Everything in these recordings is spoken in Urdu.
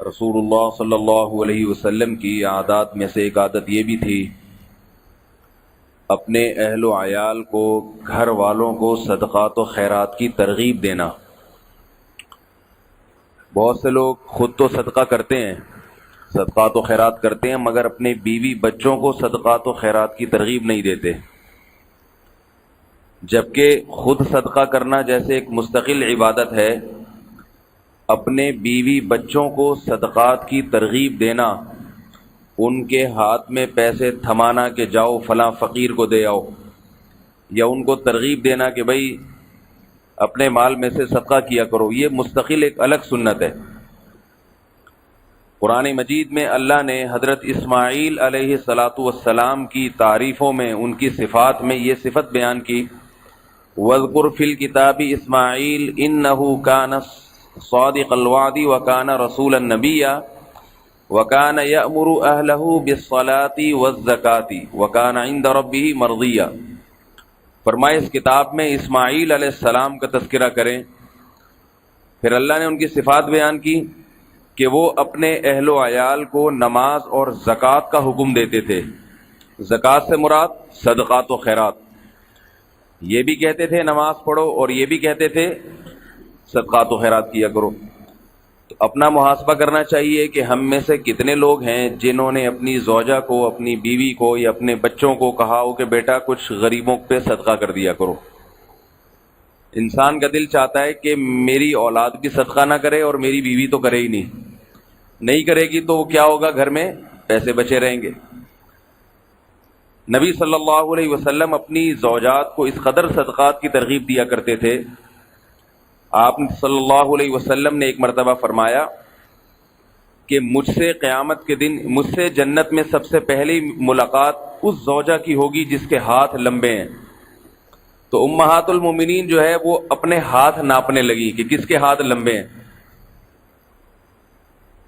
رسول اللہ صلی اللہ علیہ وسلم کی عادات میں سے ایک عادت یہ بھی تھی اپنے اہل و عیال کو، گھر والوں کو صدقات و خیرات کی ترغیب دینا۔ بہت سے لوگ خود تو صدقہ کرتے ہیں، صدقات و خیرات کرتے ہیں، مگر اپنے بیوی بچوں کو صدقات و خیرات کی ترغیب نہیں دیتے، جبکہ خود صدقہ کرنا جیسے ایک مستقل عبادت ہے، اپنے بیوی بچوں کو صدقات کی ترغیب دینا، ان کے ہاتھ میں پیسے تھمانا کہ جاؤ فلاں فقیر کو دے آؤ، یا ان کو ترغیب دینا کہ بھائی اپنے مال میں سے صدقہ کیا کرو، یہ مستقل ایک الگ سنت ہے۔ قرآن مجید میں اللہ نے حضرت اسماعیل علیہ السلام کی تعریفوں میں، ان کی صفات میں یہ صفت بیان کی، وَاذْكُرْ فِي الْكِتَابِ اسماعیل إِنَّهُ كَانَ صَادِقَ الْوَعْدِ وَكَانَ رَسُولًا نَبِيًّا وَكَانَ يَأْمُرُ أَهْلَهُ بِالصَّلَاةِ وَالزَّكَاةِ وَكَانَ عِندَ رَبِّهِ مَرْضِيًّا۔ فرمائے اس کتاب میں اسماعیل علیہ السلام کا تذکرہ کریں۔ پھر اللہ نے ان کی صفات بیان کی کہ وہ اپنے اہل و عیال کو نماز اور زکوٰۃ کا حکم دیتے تھے۔ زکوٰۃ سے مراد صدقات و خیرات، یہ بھی کہتے تھے نماز پڑھو اور یہ بھی کہتے تھے صدقات و خیرات کیا کرو۔ تو اپنا محاسبہ کرنا چاہیے کہ ہم میں سے کتنے لوگ ہیں جنہوں نے اپنی زوجہ کو، اپنی بیوی کو یا اپنے بچوں کو کہا ہو کہ بیٹا کچھ غریبوں پہ صدقہ کر دیا کرو۔ انسان کا دل چاہتا ہے کہ میری اولاد بھی صدقہ نہ کرے اور میری بیوی تو کرے ہی نہیں کرے گی تو کیا ہوگا، گھر میں پیسے بچے رہیں گے۔ نبی صلی اللہ علیہ وسلم اپنی زوجات کو اس قدر صدقات کی ترغیب دیا کرتے تھے، آپ صلی اللہ علیہ وسلم نے ایک مرتبہ فرمایا کہ مجھ سے قیامت کے دن، مجھ سے جنت میں سب سے پہلی ملاقات اس زوجہ کی ہوگی جس کے ہاتھ لمبے ہیں۔ تو امہات المومنین جو ہے وہ اپنے ہاتھ ناپنے لگی کہ کس کے ہاتھ لمبے ہیں۔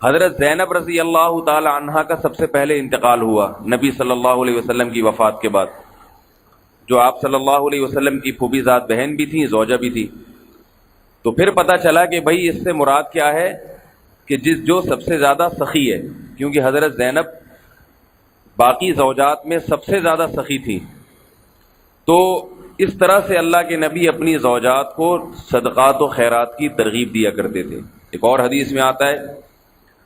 حضرت زینب رضی اللہ تعالی عنہا کا سب سے پہلے انتقال ہوا نبی صلی اللہ علیہ وسلم کی وفات کے بعد، جو آپ صلی اللہ علیہ وسلم کی پھوپھی ذات بہن بھی تھیں، زوجہ بھی تھی۔ تو پھر پتہ چلا کہ بھائی اس سے مراد کیا ہے کہ جو سب سے زیادہ سخی ہے، کیونکہ حضرت زینب باقی زوجات میں سب سے زیادہ سخی تھی۔ تو اس طرح سے اللہ کے نبی اپنی زوجات کو صدقات و خیرات کی ترغیب دیا کرتے تھے۔ ایک اور حدیث میں آتا ہے،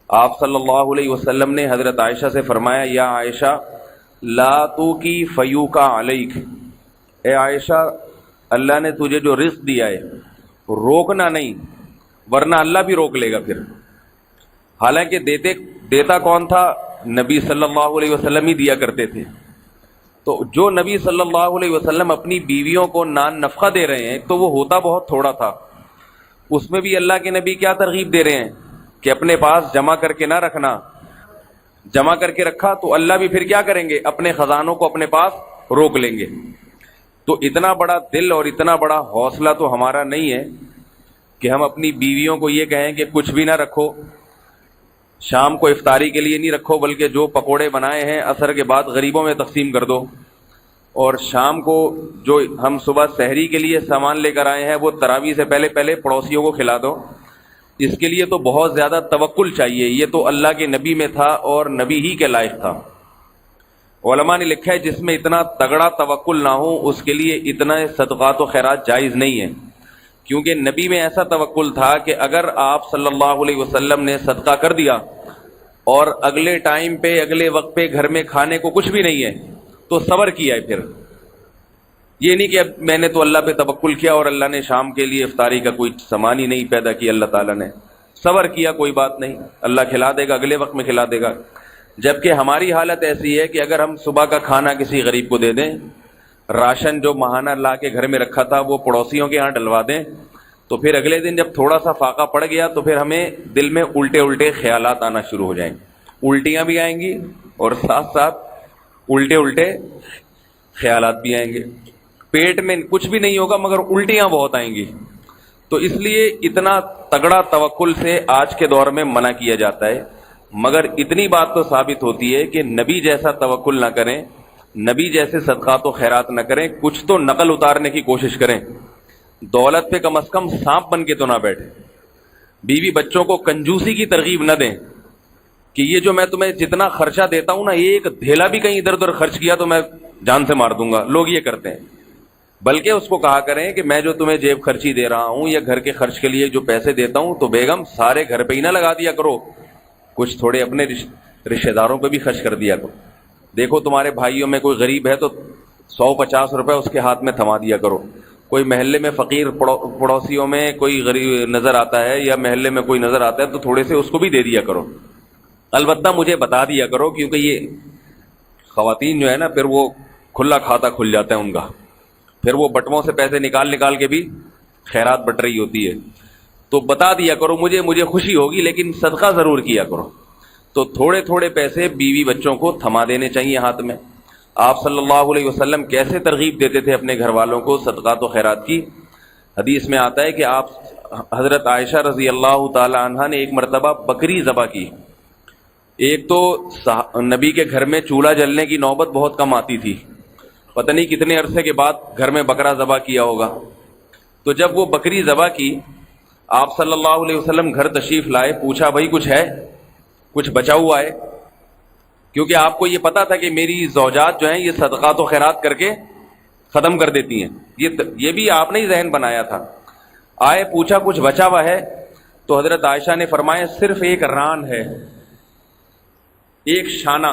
آپ صلی اللہ علیہ وسلم نے حضرت عائشہ سے فرمایا، یا عائشہ لا توکی فیوکا علیک، اے عائشہ اللہ نے تجھے جو رزق دیا ہے روکنا نہیں، ورنہ اللہ بھی روک لے گا پھر۔ حالانکہ دیتا کون تھا؟ نبی صلی اللہ علیہ وسلم ہی دیا کرتے تھے۔ تو جو نبی صلی اللہ علیہ وسلم اپنی بیویوں کو نان نفقہ دے رہے ہیں تو وہ ہوتا بہت تھوڑا تھا، اس میں بھی اللہ کے نبی کیا ترغیب دے رہے ہیں کہ اپنے پاس جمع کر کے نہ رکھنا، جمع کر کے رکھا تو اللہ بھی پھر کیا کریں گے، اپنے خزانوں کو اپنے پاس روک لیں گے۔ تو اتنا بڑا دل اور اتنا بڑا حوصلہ تو ہمارا نہیں ہے کہ ہم اپنی بیویوں کو یہ کہیں کہ کچھ بھی نہ رکھو، شام کو افطاری کے لیے نہیں رکھو، بلکہ جو پکوڑے بنائے ہیں عصر کے بعد غریبوں میں تقسیم کر دو، اور شام کو جو ہم صبح سحری کے لیے سامان لے کر آئے ہیں وہ تراویح سے پہلے پڑوسیوں کو کھلا دو۔ اس کے لیے تو بہت زیادہ توکل چاہیے، یہ تو اللہ کے نبی میں تھا اور نبی ہی کے لائق تھا۔ علماء نے لکھا ہے جس میں اتنا تگڑا توکل نہ ہو اس کے لیے اتنا صدقات و خیرات جائز نہیں ہے، کیونکہ نبی میں ایسا توکل تھا کہ اگر آپ صلی اللہ علیہ وسلم نے صدقہ کر دیا اور اگلے ٹائم پہ، اگلے وقت پہ گھر میں کھانے کو کچھ بھی نہیں ہے تو صبر کیا ہے۔ پھر یہ نہیں کہ اب میں نے تو اللہ پہ توکل کیا اور اللہ نے شام کے لیے افطاری کا کوئی سامان ہی نہیں پیدا کیا، اللہ تعالیٰ نے صبر کیا، کوئی بات نہیں، اللہ کھلا دے گا، اگلے وقت میں کھلا دے گا۔ جبکہ ہماری حالت ایسی ہے کہ اگر ہم صبح کا کھانا کسی غریب کو دے دیں، راشن جو ماہانہ لا کے گھر میں رکھا تھا وہ پڑوسیوں کے ہاں ڈلوا دیں، تو پھر اگلے دن جب تھوڑا سا فاقہ پڑ گیا تو پھر ہمیں دل میں الٹے خیالات آنا شروع ہو جائیں گے، الٹیاں بھی آئیں گی اور ساتھ ساتھ الٹے خیالات بھی آئیں گے، پیٹ میں کچھ بھی نہیں ہوگا مگر الٹیاں بہت آئیں گی۔ تو اس لیے اتنا تگڑا توکل سے آج کے دور میں منع کیا جاتا ہے، مگر اتنی بات تو ثابت ہوتی ہے کہ نبی جیسا توکل نہ کریں، نبی جیسے صدقات و خیرات نہ کریں، کچھ تو نقل اتارنے کی کوشش کریں، دولت پہ کم از کم سانپ بن کے تو نہ بیٹھیں، بیوی بچوں کو کنجوسی کی ترغیب نہ دیں کہ یہ جو میں تمہیں جتنا خرچہ دیتا ہوں نا، ایک دھیلا بھی کہیں ادھر ادھر خرچ کیا تو میں جان سے مار دوں گا. لوگ یہ کرتے ہیں. بلکہ اس کو کہا کریں کہ میں جو تمہیں جیب خرچی دے رہا ہوں یا گھر کے خرچ کے لیے جو پیسے دیتا ہوں تو بیگم سارے گھر پہ ہی نہ لگا دیا کرو، کچھ تھوڑے اپنے رشتہ داروں پہ بھی خرچ کر دیا کرو. دیکھو تمہارے بھائیوں میں کوئی غریب ہے تو 150 روپے اس کے ہاتھ میں تھما دیا کرو. کوئی محلے میں فقیر پڑوسیوں میں کوئی غریب نظر آتا ہے یا محلے میں کوئی نظر آتا ہے تو تھوڑے سے اس کو بھی دے دیا کرو. البتہ مجھے بتا دیا کرو، کیونکہ یہ خواتین جو ہے نا پھر وہ کھلا کھاتا کھل جاتا ہے ان کا، پھر وہ بٹووں سے پیسے نکال کے بھی خیرات بٹ رہی ہوتی ہے. تو بتا دیا کرو مجھے خوشی ہوگی، لیکن صدقہ ضرور کیا کرو. تو تھوڑے تھوڑے پیسے بیوی بچوں کو تھما دینے چاہیے ہاتھ میں. آپ صلی اللہ علیہ وسلم کیسے ترغیب دیتے تھے اپنے گھر والوں کو صدقات و خیرات کی. حدیث میں آتا ہے کہ آپ حضرت عائشہ رضی اللہ تعالی عنہا نے ایک مرتبہ بکری ذبح کی. ایک تو نبی کے گھر میں چولہا جلنے کی نوبت بہت کم آتی تھی، پتہ نہیں کتنے عرصے کے بعد گھر میں بکرا ذبح کیا ہوگا. تو جب وہ بکری ذبح کی، آپ صلی اللہ علیہ وسلم گھر تشریف لائے، پوچھا بھائی کچھ ہے، کچھ بچا ہوا ہے؟ کیونکہ آپ کو یہ پتا تھا کہ میری زوجات جو ہیں یہ صدقات و خیرات کر کے ختم کر دیتی ہیں. یہ بھی آپ نے ہی ذہن بنایا تھا. آئے پوچھا کچھ بچا ہوا ہے؟ تو حضرت عائشہ نے فرمایا صرف ایک ران ہے، ایک شانہ،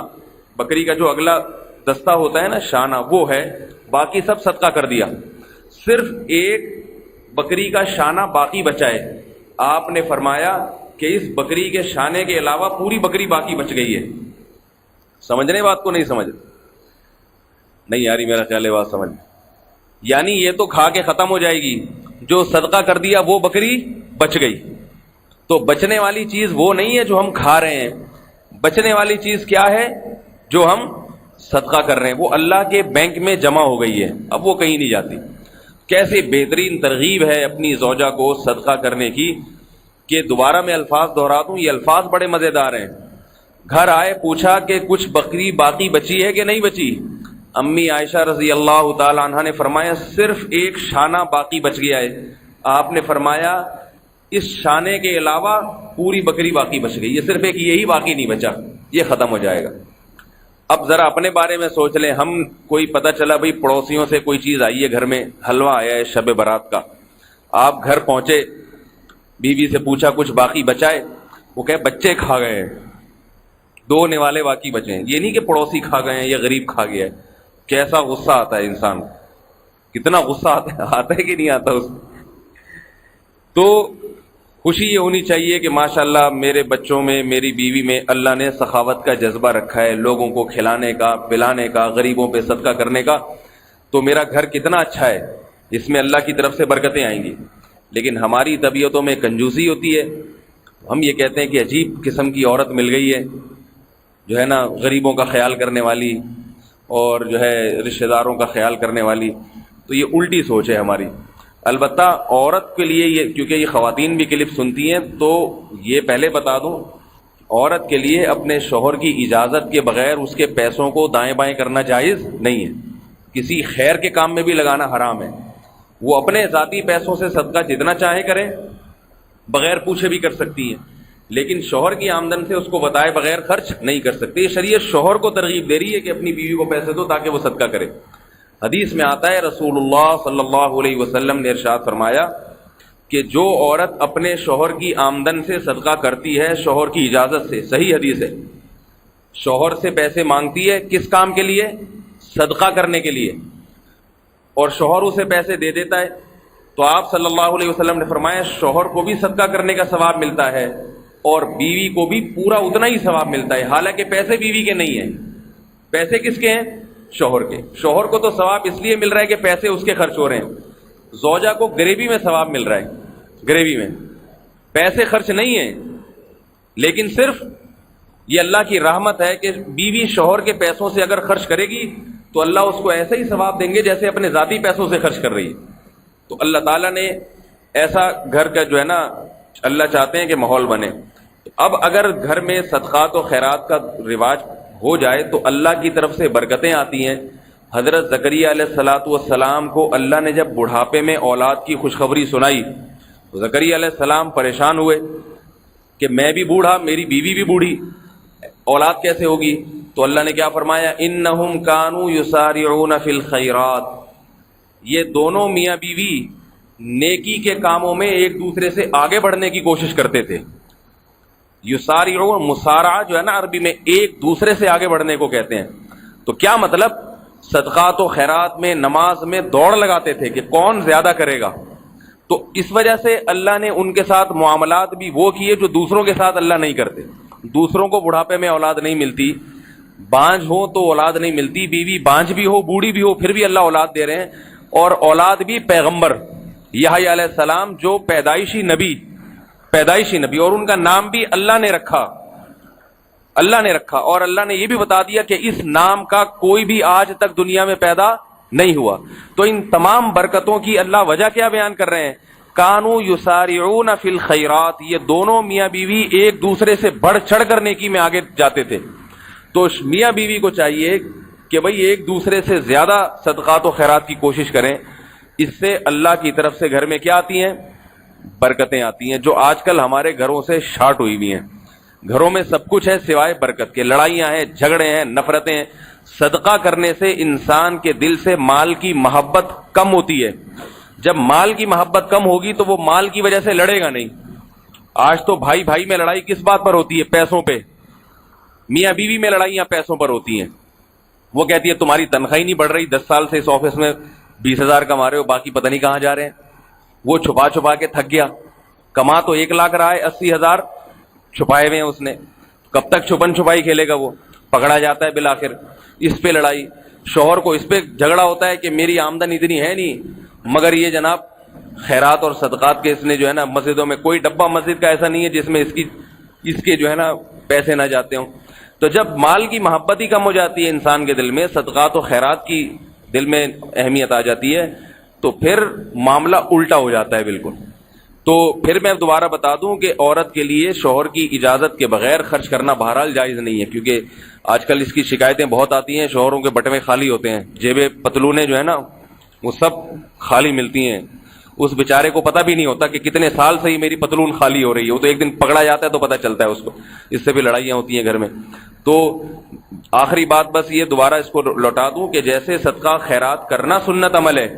بکری کا جو اگلا دستہ ہوتا ہے نا شانہ، وہ ہے، باقی سب صدقہ کر دیا. صرف ایک بکری کا شانہ باقی بچا ہے. آپ نے فرمایا کہ اس بکری کے شانے کے علاوہ پوری بکری باقی بچ گئی ہے. سمجھنے بات کو نہیں سمجھ نہیں یاری، میرا خیال ہے بات سمجھ. یعنی یہ تو کھا کے ختم ہو جائے گی، جو صدقہ کر دیا وہ بکری بچ گئی. تو بچنے والی چیز وہ نہیں ہے جو ہم کھا رہے ہیں، بچنے والی چیز کیا ہے؟ جو ہم صدقہ کر رہے ہیں، وہ اللہ کے بینک میں جمع ہو گئی ہے، اب وہ کہیں نہیں جاتی. کیسے بہترین ترغیب ہے اپنی زوجہ کو صدقہ کرنے کی کہ دوبارہ میں الفاظ دہرا دوں، یہ الفاظ بڑے مزیدار ہیں. گھر آئے پوچھا کہ کچھ بکری باقی بچی ہے کہ نہیں بچی؟ امی عائشہ رضی اللہ تعالی عنہا نے فرمایا صرف ایک شانہ باقی بچ گیا ہے. آپ نے فرمایا اس شانے کے علاوہ پوری بکری باقی بچ گئی، یہ صرف ایک یہی باقی نہیں بچا، یہ ختم ہو جائے گا. اب ذرا اپنے بارے میں سوچ لیں. ہم کوئی پتہ چلا بھئی پڑوسیوں سے کوئی چیز آئی ہے گھر میں، حلوہ آیا ہے شب برات کا، آپ گھر پہنچے، بیوی سے پوچھا کچھ باقی بچا ہے؟ وہ کہے بچے کھا گئے ہیں، 2 نوالے باقی بچے ہیں. یہ نہیں کہ پڑوسی کھا گئے ہیں یا غریب کھا گیا ہے. کیسا غصہ آتا ہے انسان کو، کتنا غصہ آتا ہے کہ نہیں آتا اس کو. تو خوشی یہ ہونی چاہیے کہ ماشاءاللہ میرے بچوں میں، میری بیوی میں اللہ نے سخاوت کا جذبہ رکھا ہے، لوگوں کو کھلانے کا، پلانے کا، غریبوں پہ صدقہ کرنے کا. تو میرا گھر کتنا اچھا ہے، اس میں اللہ کی طرف سے برکتیں آئیں گی. لیکن ہماری طبیعتوں میں کنجوسی ہوتی ہے. ہم یہ کہتے ہیں کہ عجیب قسم کی عورت مل گئی ہے جو ہے نا غریبوں کا خیال کرنے والی اور جو ہے رشتہ داروں کا خیال کرنے والی. تو یہ الٹی سوچ ہے ہماری. البتہ عورت کے لیے یہ، کیونکہ یہ خواتین بھی کلپ سنتی ہیں تو یہ پہلے بتا دوں، عورت کے لیے اپنے شوہر کی اجازت کے بغیر اس کے پیسوں کو دائیں بائیں کرنا جائز نہیں ہے. کسی خیر کے کام میں بھی لگانا حرام ہے. وہ اپنے ذاتی پیسوں سے صدقہ جتنا چاہے کریں، بغیر پوچھے بھی کر سکتی ہیں، لیکن شوہر کی آمدن سے اس کو بتائے بغیر خرچ نہیں کر سکتی. یہ شریعت شوہر کو ترغیب دے رہی ہے کہ اپنی بیوی کو پیسے دو تاکہ وہ صدقہ کرے. حدیث میں آتا ہے رسول اللہ صلی اللہ علیہ وسلم نے ارشاد فرمایا کہ جو عورت اپنے شوہر کی آمدن سے صدقہ کرتی ہے شوہر کی اجازت سے، صحیح حدیث ہے، شوہر سے پیسے مانگتی ہے کس کام کے لیے؟ صدقہ کرنے کے لیے، اور شوہر اسے پیسے دے دیتا ہے، تو آپ صلی اللہ علیہ وسلم نے فرمایا شوہر کو بھی صدقہ کرنے کا ثواب ملتا ہے اور بیوی کو بھی پورا اتنا ہی ثواب ملتا ہے. حالانکہ پیسے بیوی کے نہیں ہیں، پیسے کس کے ہیں؟ شوہر کے. شوہر کو تو ثواب اس لیے مل رہا ہے کہ پیسے اس کے خرچ ہو رہے ہیں. زوجہ کو گریوی میں ثواب مل رہا ہے، گریوی میں پیسے خرچ نہیں ہیں، لیکن صرف یہ اللہ کی رحمت ہے کہ بیوی شوہر کے پیسوں سے اگر خرچ کرے گی تو اللہ اس کو ایسا ہی ثواب دیں گے جیسے اپنے ذاتی پیسوں سے خرچ کر رہی ہے. تو اللہ تعالیٰ نے ایسا گھر کا جو ہے نا اللہ چاہتے ہیں کہ ماحول بنے. اب اگر گھر میں صدقات و خیرات کا رواج ہو جائے تو اللہ کی طرف سے برکتیں آتی ہیں. حضرت زکریا علیہ الصلاۃ والسلام کو اللہ نے جب بڑھاپے میں اولاد کی خوشخبری سنائی تو زکریا علیہ السلام پریشان ہوئے کہ میں بھی بوڑھا، میری بیوی بھی بوڑھی، اولاد کیسے ہوگی؟ تو اللہ نے کیا فرمایا؟ انہم کانوا یسارعون فی الخیرات، یہ دونوں میاں بیوی نیکی کے کاموں میں ایک دوسرے سے آگے بڑھنے کی کوشش کرتے تھے۔ یسارعون، مسارعہ جو ہے نا عربی میں ایک دوسرے سے آگے بڑھنے کو کہتے ہیں۔ تو کیا مطلب؟ صدقات و خیرات میں، نماز میں دوڑ لگاتے تھے کہ کون زیادہ کرے گا۔ تو اس وجہ سے اللہ نے ان کے ساتھ معاملات بھی وہ کیے جو دوسروں کے ساتھ اللہ نہیں کرتے۔ دوسروں کو بڑھاپے میں اولاد نہیں ملتی، بانجھ ہو تو اولاد نہیں ملتی، بیوی بانجھ بھی ہو، بوڑھی بھی ہو، پھر بھی اللہ اولاد دے رہے ہیں، اور اولاد بھی پیغمبر یحییٰ علیہ السلام جو پیدائشی نبی، اور ان کا نام بھی اللہ نے رکھا، اور اللہ نے یہ بھی بتا دیا کہ اس نام کا کوئی بھی آج تک دنیا میں پیدا نہیں ہوا۔ تو ان تمام برکتوں کی اللہ وجہ کیا بیان کر رہے ہیں؟ کانوا یسارعون فی الخیرات، یہ دونوں میاں بیوی ایک دوسرے سے بڑھ چڑھ کر نیکی میں آگے جاتے تھے۔ تو میاں بیوی کو چاہیے کہ بھئی ایک دوسرے سے زیادہ صدقات و خیرات کی کوشش کریں، اس سے اللہ کی طرف سے گھر میں کیا آتی ہیں؟ برکتیں آتی ہیں، جو آج کل ہمارے گھروں سے شارٹ ہوئی ہوئی ہیں۔ گھروں میں سب کچھ ہے سوائے برکت کے، لڑائیاں ہیں، جھگڑے ہیں، نفرتیں ہیں۔ صدقہ کرنے سے انسان کے دل سے مال کی محبت کم ہوتی ہے۔ جب مال کی محبت کم ہوگی تو وہ مال کی وجہ سے لڑے گا نہیں۔ آج تو بھائی بھائی میں لڑائی کس بات پر ہوتی ہے؟ پیسوں پہ۔ میاں بیوی میں لڑائیاں پیسوں پر ہوتی ہیں۔ وہ کہتی ہے تمہاری تنخواہ نہیں بڑھ رہی، 10 سال سے اس آفس میں 20,000 کما رہے ہو، باقی پتہ نہیں کہاں جا رہے ہیں۔ وہ چھپا چھپا کے تھک گیا، کما تو 1 لاکھ رہا ہے، 80,000 چھپائے ہوئے ہیں اس نے۔ کب تک چھپن چھپائی کھیلے گا؟ وہ پکڑا جاتا ہے بالآخر۔ اس پہ لڑائی، شوہر کو اس پہ جھگڑا ہوتا ہے کہ میری آمدن اتنی ہے نہیں، مگر یہ جناب خیرات اور صدقات کے اس نے جو ہے نا، مسجدوں میں کوئی ڈبہ مسجد کا ایسا نہیں ہے جس میں اس کے جو ہے نا پیسے نہ جاتے ہوں۔ تو جب مال کی محبت ہی کم ہو جاتی ہے انسان کے دل میں، صدقات و خیرات کی دل میں اہمیت آ جاتی ہے، تو پھر معاملہ الٹا ہو جاتا ہے بالکل۔ تو پھر میں دوبارہ بتا دوں کہ عورت کے لیے شوہر کی اجازت کے بغیر خرچ کرنا بہرحال جائز نہیں ہے، کیونکہ آج کل اس کی شکایتیں بہت آتی ہیں، شوہروں کے بٹوے خالی ہوتے ہیں، جیبیں پتلونیں جو ہے نا وہ سب خالی ملتی ہیں۔ اس بیچارے کو پتہ بھی نہیں ہوتا کہ کتنے سال سے ہی میری پتلون خالی ہو رہی ہے، وہ تو ایک دن پکڑا جاتا ہے تو پتہ چلتا ہے اس کو۔ اس سے بھی لڑائیاں ہوتی ہیں گھر میں۔ تو آخری بات بس یہ دوبارہ اس کو لوٹا دوں کہ جیسے صدقہ خیرات کرنا سنت عمل ہے،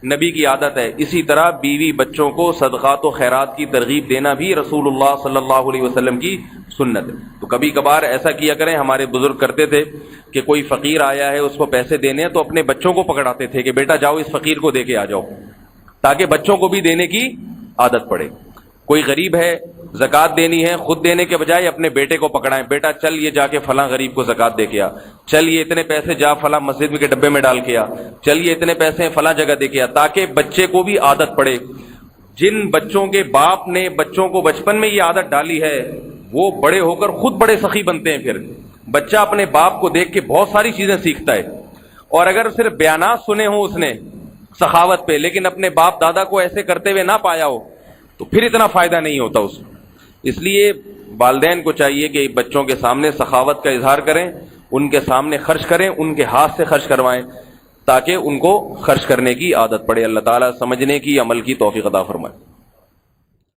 نبی کی عادت ہے، اسی طرح بیوی بچوں کو صدقات و خیرات کی ترغیب دینا بھی رسول اللہ صلی اللہ علیہ وسلم کی سنت ہے۔ تو کبھی کبھار ایسا کیا کریں، ہمارے بزرگ کرتے تھے کہ کوئی فقیر آیا ہے اس کو پیسے دینے ہیں تو اپنے بچوں کو پکڑاتے تھے کہ بیٹا جاؤ اس فقیر کو دے کے آ جاؤ، تاکہ بچوں کو بھی دینے کی عادت پڑے۔ کوئی غریب ہے، زکوٰۃ دینی ہے، خود دینے کے بجائے اپنے بیٹے کو پکڑائیں، بیٹا چل یہ جا کے فلاں غریب کو زکوٰۃ دے کے آ، چل یہ اتنے پیسے جا فلاں مسجد کے ڈبے میں ڈال کے آ، چل یہ اتنے پیسے فلاں جگہ دے کے آ، تاکہ بچے کو بھی عادت پڑے۔ جن بچوں کے باپ نے بچوں کو بچپن میں یہ عادت ڈالی ہے وہ بڑے ہو کر خود بڑے سخی بنتے ہیں۔ پھر بچہ اپنے باپ کو دیکھ کے بہت ساری چیزیں سیکھتا ہے، اور اگر صرف بیانات سنے ہوں اس نے سخاوت پہ، لیکن اپنے باپ دادا کو ایسے کرتے ہوئے نہ پایا ہو، تو پھر اتنا فائدہ نہیں ہوتا اس کو۔ اس لیے والدین کو چاہیے کہ بچوں کے سامنے سخاوت کا اظہار کریں، ان کے سامنے خرچ کریں، ان کے ہاتھ سے خرچ کروائیں، تاکہ ان کو خرچ کرنے کی عادت پڑے۔ اللہ تعالیٰ سمجھنے کی، عمل کی توفیق عطا فرمائے۔